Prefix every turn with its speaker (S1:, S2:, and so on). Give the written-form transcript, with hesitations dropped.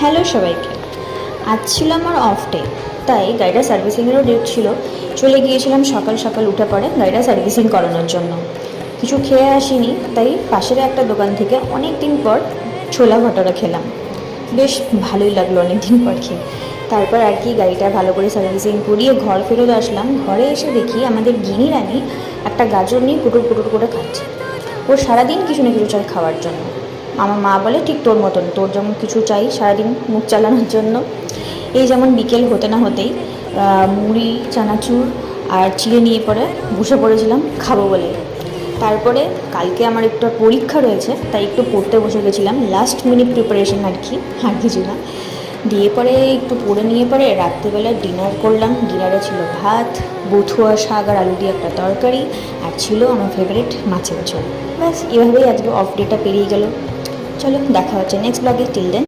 S1: Hello সবাইকে। আজ ছিল আমার অফ ডে, তাই গাড়িটা সার্ভিসিংয়েরও ডেট ছিল। চলে গিয়েছিলাম সকাল সকাল উঠে পড়ে গাড়িটা সার্ভিসিং করানোর জন্য। কিছু খেয়ে আসিনি, তাই পাশের একটা দোকান থেকে অনেক দিন পর ছোলা ভটোরা খেলাম। বেশ ভালোই লাগলো অনেক দিন পর খেয়ে। তারপর আর কি গাড়িটা ভালো করে সার্ভিসিং করিয়ে ঘর ফেরত আসলাম। ঘরে এসে দেখি আমাদের গিনি রানী একটা গাজর নিয়ে কুটুর কুটুর করে খাচ্ছে। ওর সারাদিন কিছু না কিছু চাই খাওয়ার জন্য। আমার মা বলে ঠিক তোর মতন, তোর যেমন কিছু চাই সারাদিন মুখ চালানোর জন্য। এই যেমন বিকেল হতে না হতেই মুড়ি চানাচুর আর চিড়ে নিয়ে পরে বসে পড়েছিলাম খাবো বলে। তারপরে কালকে আমার একটা পরীক্ষা রয়েছে, তাই একটু পড়তে বসে গেছিলাম। লাস্ট মিনিট প্রিপারেশন আর কি, আর কিছু না। দিয়ে পরে একটু পড়ে নিয়ে পরে রাত্রিবেলা ডিনার করলাম। ডিনারে ছিল ভাত, বথুয়া শাক আর আলু দিয়ে একটা তরকারি, আর ছিল আমার ফেভারিট মাছের ঝোল। ব্যাস এভাবেই আজকে অফ ডেটা পেরিয়ে গেল। চলো দেখা হচ্ছে নেক্সট ব্লগে। টিল দেন।